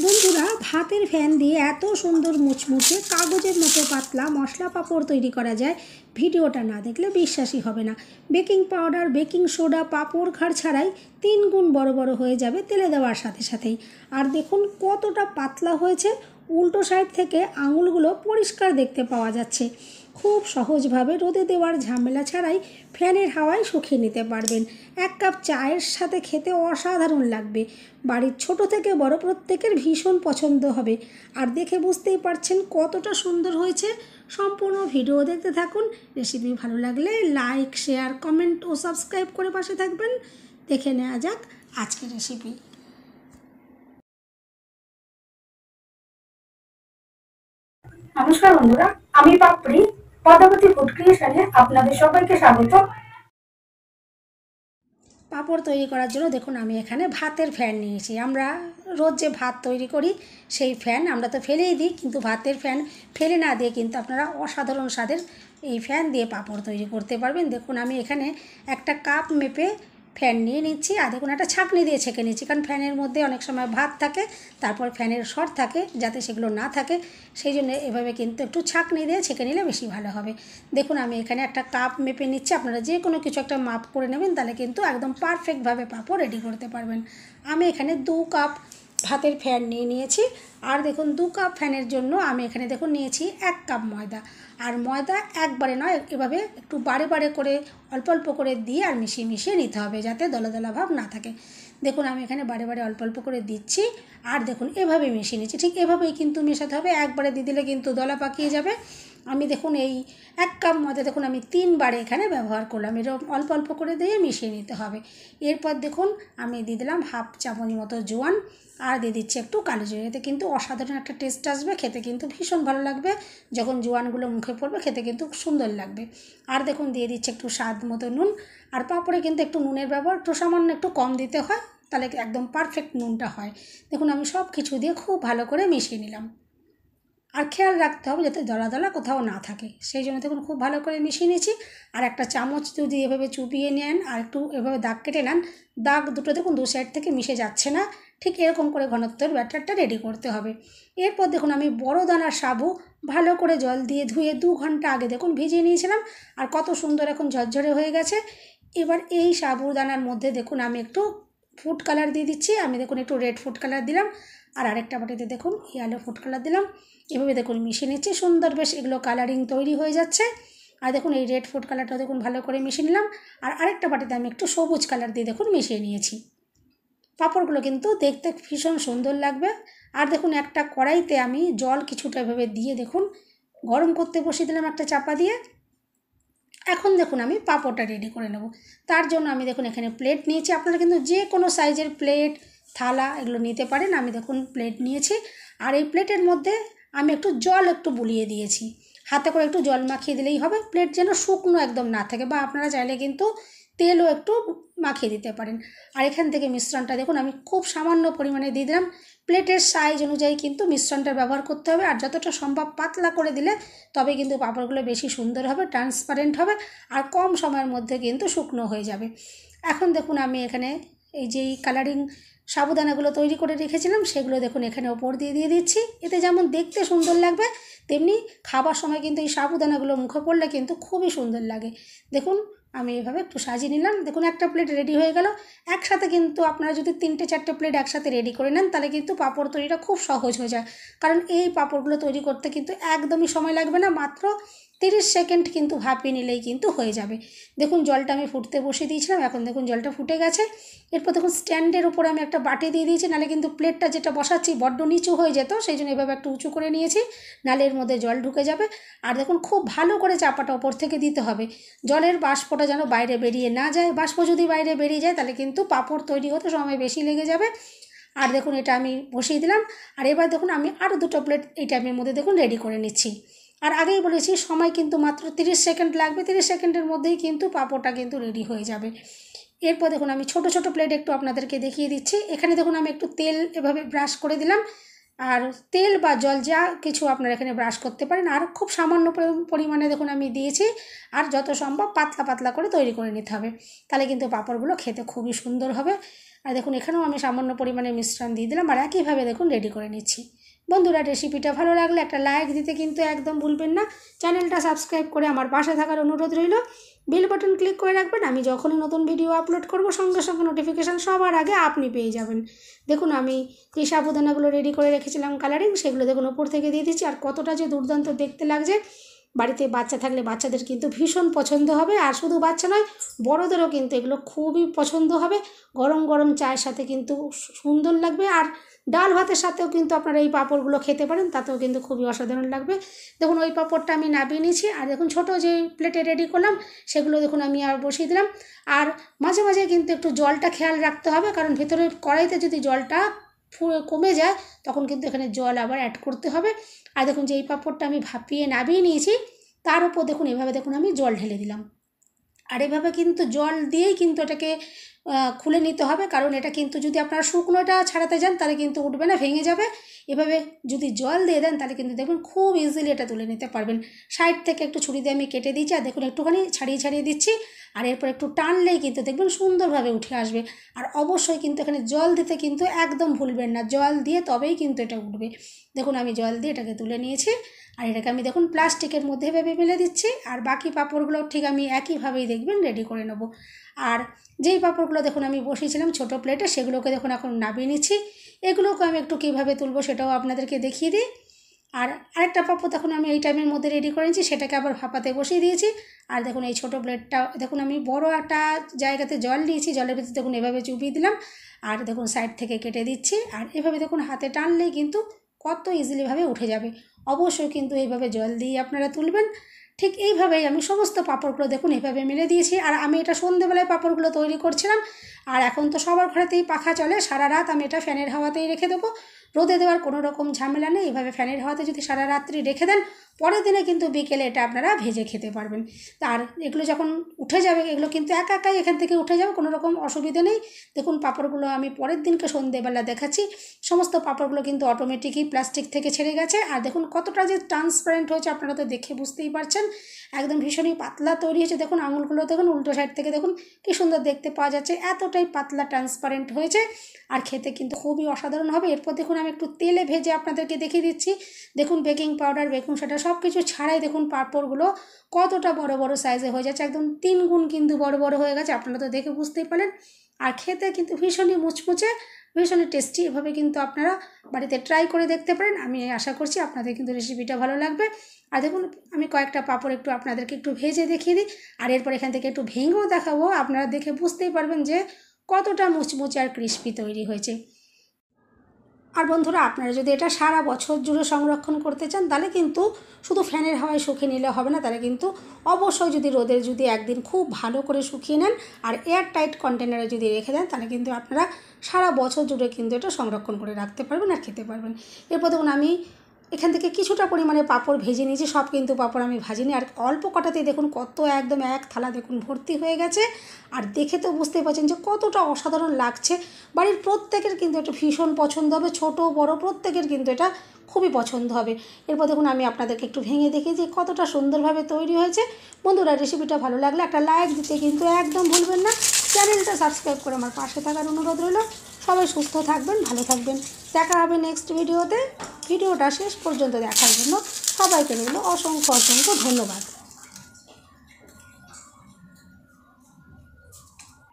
বন্ধুরা, ভাতের ফ্যান দিয়ে এত সুন্দর মুচমুচে কাগজের মতো পাতলা মশলা পাঁপড় তৈরি করা যায়, ভিডিওটা না দেখলে বিশ্বাসই হবে না। বেকিং পাউডার, বেকিং সোডা, পাঁপড় খাড় ছাড়াই 3 গুণ বড় বড় হয়ে যাবে তেলে দেওয়ার সাথে সাথেই। আর দেখুন কতটা পাতলা হয়েছে, উল্টো সাইড থেকে আঙুলগুলো পরিষ্কার দেখতে পাওয়া যাচ্ছে। খুব সহজভাবে রোদে দেওয়ার ঝামেলা ছাড়াই ফ্যানের হাওয়ায় শুকিয়ে নিতে পারবেন। 1 কাপ চায়ের সাথে খেতে অসাধারণ লাগবে। বাড়ির ছোট থেকে বড় প্রত্যেকের ভীষণ পছন্দ হবে। আর দেখে বুঝতেই পারছেন কতটা সুন্দর হয়েছে। সম্পূর্ণ ভিডিও দেখতে থাকুন। রেসিপি ভালো লাগলে লাইক, শেয়ার, কমেন্ট ও সাবস্ক্রাইব করে পাশে থাকবেন। দেখে নেওয়া যাক আজকের রেসিপি। নমস্কার বন্ধুরা, আমি পাপড়ি পদ্মাবতী ফুড ক্রিয়েশনে আপনাদের সবাইকে স্বাগত। পাঁপড় তৈরি করার জন্য দেখুন আমি এখানে ভাতের ফ্যান নিয়েছি। আমরা রোজ যে ভাত তৈরি করি সেই ফ্যান আমরা তো ফেলেই দিই, কিন্তু ভাতের ফ্যান ফেলে না দিয়ে কিন্তু আপনারা অসাধারণ স্বাদের এই ফ্যান দিয়ে পাঁপড় তৈরি করতে পারবেন। দেখুন আমি এখানে একটা কাপ মেপে ফ্যান নিয়ে নিচ্ছি, আর দেখুন একটা ছাঁকনি দিয়ে ছেঁকে নিচ্ছি, কারণ ফ্যানের মধ্যে অনেক সময় ভাত থাকে, তারপর ফ্যানের শর্ট থাকে, যাতে সেগুলো না থাকে সেই জন্য এভাবে কিন্তু একটু ছাঁকনি দিয়ে ছেঁকে নিলে বেশি ভালো হবে। দেখুন আমি এখানে একটা কাপ মেপে নিচ্ছি, আপনারা যে কোনো কিছু একটা মাপ করে নেবেন, তাহলে কিন্তু একদম পারফেক্টভাবে পাঁপড় রেডি করতে পারবেন। আমি এখানে 2 কাপ ভাতের ফ্যান নিয়ে নিয়েছি। আর দেখুন 2 কাপ ফ্যানের জন্য আমি এখানে দেখুন নিয়েছি 1 কাপ ময়দা। আর ময়দা একবারে নয়, এভাবে একটু বারে বারে করে অল্প অল্প করে দিয়ে আর মিশিয়ে মিশিয়ে নিতে হবে, যাতে দলা দলা ভাব না থাকে। দেখুন আমি এখানে বারে বারে অল্প অল্প করে দিচ্ছি, আর দেখুন এভাবে মিশিয়ে নিচ্ছি। ঠিক এভাবেই কিন্তু মেশাতে হবে, একবারে দিয়ে দিলে কিন্তু দলা পাকিয়ে যাবে। আমি দেখুন এই 1 কাপ ময়দা দেখুন আমি 3 বারে এখানে ব্যবহার করলাম। এরকম অল্প অল্প করে দিয়ে মিশিয়ে নিতে হবে। এরপর দেখুন আমি দিয়ে দিলাম 1/2 চামচ মতো জোয়ান, আর দিয়ে দিচ্ছি একটু কালো জিরে। এতে কিন্তু অসাধারণ একটা টেস্ট আসবে, খেতে কিন্তু ভীষণ ভালো লাগবে। যখন জোয়ানগুলো মুখে পড়বে খেতে কিন্তু সুন্দর লাগবে। আর দেখুন দিয়ে দিচ্ছি একটু স্বাদ মতো নুন। আর পাঁপড়ে কিন্তু একটু নুনের ব্যবহার একটু সামান্য একটু কম দিতে হয়, তাহলে একদম পারফেক্ট নুনটা হয়। দেখুন আমি সব কিছু দিয়ে খুব ভালো করে মিশিয়ে নিলাম। আর খেয়াল রাখতে হবে যাতে দলা দলা কোথাও না থাকে, সেই জন্য দেখুন খুব ভালো করে মিশিয়ে নিয়েছি। আর একটা চামচ যদি এভাবে চুপিয়ে নেন আর একটু এভাবে দাগ কেটে নেন, দাগ দুটো দেখুন 2 সাইড থেকে মিশে যাচ্ছে না, ঠিক এরকম করে ঘনত্বের ব্যাটারটা রেডি করতে হবে। এরপর দেখুন আমি বড় দানার সাবু ভালো করে জল দিয়ে ধুয়ে 2 ঘন্টা আগে দেখুন ভিজিয়ে নিয়েছিলাম, আর কত সুন্দর এখন ঝরঝরে হয়ে গেছে। এবার এই সাবুদানার মধ্যে দেখুন আমি একটু ফুড কালার দিয়ে দিচ্ছি। আমি দেখুন একটু রেড ফুড কালার দিলাম, আর আরেকটা বাটিতে দেখুন ইয়েলো ফুড কালার দিলাম। এভাবে দেখুন মিশিয়ে নিচ্ছি, সুন্দর বেশ এগুলো কালারিং তৈরি হয়ে যাচ্ছে। আর দেখুন এই রেড ফুড কালারটা দেখুন ভালো করে মিশিয়ে নিলাম, আর আরেকটা বাটিতে আমি একটু সবুজ কালার দিয়ে দেখুন মিশিয়ে নিয়েছি। পাঁপড়গুলো কিন্তু দেখতে ভীষণ সুন্দর লাগবে। আর দেখুন একটা কড়াইতে আমি জল কিছুটা এভাবে দিয়ে দেখুন গরম করতে বসিয়ে দিলাম একটা চাপা দিয়ে। এখন দেখুন আমি পাঁপড়টা রেডি করে নেব। তার জন্য আমি দেখুন এখানে প্লেট নিয়েছি, আপনারা কিন্তু যে কোনো সাইজের প্লেট, থালা এগুলো নিতে পারেন। আমি দেখুন প্লেট নিয়েছি, আর এই প্লেটের মধ্যে আমি একটু জল বুলিয়ে দিয়েছি। হাতে করে একটু জল মাখিয়ে দিলেই হবে, প্লেট যেন শুকনো একদম না থাকে, বা আপনারা চাইলে কিন্তু তেলও একটু মাখিয়ে দিতে পারেন। আর এখান থেকে মিশ্রণটা দেখুন আমি খুব সামান্য পরিমাণে দিয়ে দিলাম। প্লেটের সাইজ অনুযায়ী কিন্তু মিশ্রণটা ব্যবহার করতে হবে, আর যতটা সম্ভব পাতলা করে দিলে তবে কিন্তু পাঁপড়গুলো বেশি সুন্দর হবে, ট্রান্সপারেন্ট হবে, আর কম সময়ের মধ্যে কিন্তু শুকনো হয়ে যাবে। এখন দেখুন আমি এখানে এই যে কালারিং সাবুদানাগুলো তৈরি করে রেখেছিলাম সেগুলো দেখুন এখানে ওপর দিয়ে দিয়ে দিচ্ছি। এতে যেমন দেখতে সুন্দর লাগবে, তেমনি খাবার সময় কিন্তু এই সাবুদানাগুলো মুখে পড়লে কিন্তু খুবই সুন্দর লাগে। দেখুন আমি এভাবে একটু সাজিয়ে নিলাম। দেখুন একটা প্লেট রেডি হয়ে গেল। একসাথে কিন্তু আপনারা যদি 3-4টে প্লেট একসাথে রেডি করে নেন, তাহলে কিন্তু পাঁপড় তৈরিটা খুব সহজ হয়ে যায়। কারণ এই পাঁপড়গুলো তৈরি করতে কিন্তু একদমই সময় লাগবে না, মাত্র 30 সেকেন্ড কিন্তু ভাপিয়ে নিলেই কিন্তু হয়ে যাবে। দেখুন জলটা আমি ফুটতে বসিয়ে দিয়েছিলাম, এখন দেখুন জলটা ফুটে গেছে। এরপর দেখুন স্ট্যান্ডের উপরে আমি একটা বাটি দিয়ে দিয়েছি, নাহলে কিন্তু প্লেটটা যেটা বসাচ্ছি বড্ড নিচু হয়ে যেত, সেই জন্য এভাবে একটু উঁচু করে নিয়েছি, নাহলে এর মধ্যে জল ঢুকে যাবে। আর দেখুন খুব ভালো করে চাপাটা ওপর থেকে দিতে হবে, জলের বাষ্পটা যেন বাইরে বেরিয়ে না যায়। বাষ্প যদি বাইরে বেরিয়ে যায় তাহলে কিন্তু পাঁপড় তৈরি হতে সময় বেশি লেগে যাবে। আর দেখুন এটা আমি বসিয়ে দিলাম। আর এবার দেখুন আমি আরও 2টো প্লেট এই টাইমের মধ্যে দেখুন রেডি করে নিচ্ছি। আর আগেই বলেছি সময় কিন্তু মাত্র 30 সেকেন্ড লাগবে, 30 সেকেন্ডের মধ্যেই কিন্তু পাঁপড়টা কিন্তু রেডি হয়ে যাবে। এরপর দেখুন আমি ছোট ছোট প্লেট একটু আপনাদেরকে দেখিয়ে দিচ্ছি। এখানে দেখুন আমি একটু তেল এভাবে ব্রাশ করে দিলাম, আর তেল বা জল যা কিছু আপনারা এখানে ব্রাশ করতে পারেন। আর খুব সামান্য পরিমাণে দেখুন আমি দিয়েছি, আর যত সম্ভব পাতলা পাতলা করে তৈরি করে নিতে হবে, তাহলে কিন্তু পাঁপড়গুলো খেতে খুবই সুন্দর হবে। আর দেখুন এখানেও আমি সামান্য পরিমাণে মিশ্রণ দিয়ে দিলাম আর একইভাবে দেখুন রেডি করে নিচ্ছি। বন্ধুরা রেসিপিটা ভালো লাগলে একটা লাইক দিতে কিন্তু একদম ভুলবেন না। চ্যানেলটা সাবস্ক্রাইব করে আমার পাশে থাকার অনুরোধ রইল। বেল বাটন ক্লিক করে রাখবেন, আমি যখনই নতুন ভিডিও আপলোড করব সঙ্গে সঙ্গে নোটিফিকেশান সবার আগে আপনি পেয়ে যাবেন। দেখুন আমি যে সাবুদানাগুলো রেডি করে রেখেছিলাম কালারিং, সেগুলো দেখুন উপর থেকে দিয়ে দিচ্ছি। আর কতটা যে দুর্দান্ত দেখতে লাগছে, বাড়িতে বাচ্চা থাকলে বাচ্চাদের কিন্তু ভীষণ পছন্দ হবে। আর শুধু বাচ্চা নয়, বড়োদেরও কিন্তু এগুলো খুবই পছন্দ হবে। গরম গরম চায়ের সাথে কিন্তু সুন্দর লাগবে। আর ডাল ভাতের সাথেও কিন্তু আপনারা এই পাঁপড়গুলো খেতে পারেন, তাতেও কিন্তু খুবই অসাধারণ লাগবে। দেখুন ওই পাঁপড়টা আমি নামিয়ে নিয়েছি। আর দেখুন ছোটো যে প্লেটে রেডি করলাম সেগুলো দেখুন আমি আর বসিয়ে দিলাম। আর মাঝে মাঝে কিন্তু একটু জলটা খেয়াল রাখতে হবে, কারণ ভেতরে কড়াইতে যদি জলটা কমে যায় তখন কিন্তু এখানে জল আবার অ্যাড করতে হবে। আর দেখুন যে এই পাঁপড়টা আমি ভাপিয়ে নামিয়ে নিয়েছি, তার উপর দেখুন এভাবে দেখুন আমি জল ঢেলে দিলাম। আর এভাবে কিন্তু জল দিয়েই কিন্তু এটাকে খুলে নিতে হবে, কারণ এটা কিন্তু যদি আপনারা শুকনোটা ছাড়াতে যান তাহলে কিন্তু উঠবে না, ভেঙে যাবে। এভাবে যদি জল দিয়ে দেন তাহলে কিন্তু দেখুন খুব ইজিলি এটা তুলে নিতে পারবেন। সাইড থেকে একটু ছুরি দিয়ে আমি কেটে দিচ্ছি। আর দেখুন একটুখানি ছাড়িয়ে ছাড়িয়ে দিচ্ছি। আর এরপর একটু টানলেই কিন্তু দেখবেন সুন্দরভাবে উঠে আসবে। আর অবশ্যই কিন্তু এখানে জল দিতে কিন্তু একদম ভুলবেন না, জল দিয়ে তবেই কিন্তু এটা উঠবে। দেখুন আমি জল দিয়ে এটাকে তুলে নিয়েছি। আর এটাকে আমি দেখুন প্লাস্টিকের মধ্যে ভেবে ফেলে দিচ্ছি। আর বাকি পাঁপড়গুলো ঠিক আমি একইভাবেই দেখবেন রেডি করে নেব। আর যেই পাঁপড়গুলো দেখুন আমি বসিয়েছিলাম ছোটো প্লেটে, সেগুলোকে দেখুন এখন নামিয়ে নিচ্ছি। এগুলোকে আমি একটু কীভাবে তুলবো সেটাও আপনাদেরকে দেখিয়ে দিই। আর আরেকটা পাঁপড় দেখুন আমি এই টাইমের মধ্যে রেডি করে নিচ্ছি, সেটাকে আবার ভাপাতে বসিয়ে দিয়েছি। আর দেখুন এই ছোটো প্লেটটা দেখুন আমি বড় একটা জায়গাতে জল নিয়েছি, জলের ভিতরে দেখুন এভাবে চুবিয়ে দিলাম। আর দেখুন সাইড থেকে কেটে দিচ্ছি। আর এভাবে দেখুন হাতে টানলেই কিন্তু কত ইজিলিভাবে উঠে যাবে। অবশ্যই কিন্তু এইভাবে জল দিয়ে আপনারা তুলবেন। ঠিক এইভাবেই আমি সমস্ত পাঁপড়গুলো দেখুন এভাবে মেলে দিয়েছি। আর আমি এটা সন্ধেবেলায় পাঁপড়গুলো তৈরি করছিলাম। আর এখন তো সবার ঘরেতেই পাখা চলে, সারা রাত আমি এটা ফ্যানের হাওয়াতেই রেখে দেবো। রোদে দেওয়ার কোনো রকম ঝামেলা নেই। এইভাবে ফ্যানের হাওয়াতে যদি সারা রাত্রি রেখে দেন, পরের দিনে কিন্তু বিকেলে এটা আপনারা ভেজে খেতে পারবেন। আর এগুলো যখন উঠে যাবে, এগুলো কিন্তু একা একাই এখান থেকে উঠে যাবে, কোনো রকম অসুবিধা নেই। দেখুন পাঁপড়গুলো আমি পরের দিনকে সন্ধেবেলা দেখাচ্ছি। সমস্ত পাঁপড়গুলো কিন্তু অটোমেটিকই প্লাস্টিক থেকে ছেড়ে গেছে। আর দেখুন কতটা যে ট্রান্সপারেন্ট হয়েছে আপনারা তো দেখে বুঝতেই পারছেন। একদম ভীষণই পাতলা তৈরি হয়েছে। দেখুন আঙুলগুলো দেখুন উল্টো সাইড থেকে দেখুন কী সুন্দর দেখতে পাওয়া যাচ্ছে, এতটাই পাতলা ট্রান্সপারেন্ট হয়েছে। আর খেতে কিন্তু খুবই অসাধারণ হবে। এরপর দেখুন আমি একটু তেলে ভেজে আপনাদেরকে দেখিয়ে দিচ্ছি। দেখুন বেকিং পাউডার, বেকিং সোডা সব কিছু ছাড়াই দেখুন পাঁপড়গুলো কতটা বড় বড় সাইজে হয়ে যাচ্ছে, একদম 3 গুণ কিন্তু বড় বড় হয়ে গেছে। আপনারা তো দেখে বুঝতেই পারেন। আর খেতে কিন্তু ভীষণই মুচমুচে, ভীষণই টেস্টি। এভাবে কিন্তু আপনারা বাড়িতে ট্রাই করে দেখতে পারেন। আমি আশা করছি আপনাদের কিন্তু রেসিপিটা ভালো লাগবে। আর দেখুন আমি কয়েকটা পাঁপড় একটু আপনাদেরকে একটু ভেজে দেখিয়ে দিই। আর এরপর এখান থেকে একটু ভেঙেও দেখাবো, আপনারা দেখে বুঝতেই পারবেন যে কতটা মুচমুচে আর ক্রিস্পি তৈরি হয়েছে। আর বন্ধুরা আপনারা যদি এটা সারা বছর জুড়ে সংরক্ষণ করতে চান তাহলে কিন্তু শুধু ফ্যানের হাওয়ায় শুকিয়ে নিলে হবে না, তাহলে কিন্তু অবশ্যই যদি রোদের যদি একদিন খুব ভালো করে শুকিয়ে নেন আর এয়ার টাইট কন্টেনারে যদি রেখে দেন, তাহলে কিন্তু আপনারা সারা বছর জুড়ে কিন্তু এটা সংরক্ষণ করে রাখতে পারবেন আর খেতে পারবেন। এরপর দেখুন আমি এখান থেকে কিছুটা পরিমাণে পাঁপড় ভেজে নিয়েছি, সব কিন্তু পাঁপড় আমি ভাজিনি। আর অল্প কটাতেই দেখুন কত একদম এক থালা দেখুন ভর্তি হয়ে গেছে। আর দেখে তো বুঝতেই পারছেন যে কতটা অসাধারণ লাগছে। বাড়ির প্রত্যেকের কিন্তু এটা ভীষণ পছন্দ হবে, ছোট বড় প্রত্যেকের কিন্তু এটা খুবই পছন্দ হবে। এরপর দেখুন আমি আপনাদেরকে একটু ভেঙে দেখি যে কতটা সুন্দরভাবে তৈরি হয়েছে। বন্ধুরা রেসিপিটা ভালো লাগলে একটা লাইক দিতে কিন্তু একদম ভুলবেন না। চ্যানেলটা সাবস্ক্রাইব করে আমার পাশে থাকার অনুরোধ রইল। সবাই সুস্থ থাকবেন, ভালো থাকবেন। দেখা হবে নেক্সট ভিডিওতে। ভিডিওটা শেষ পর্যন্ত দেখার জন্য সবাইকে রইল অসংখ্য অসংখ্য ধন্যবাদ।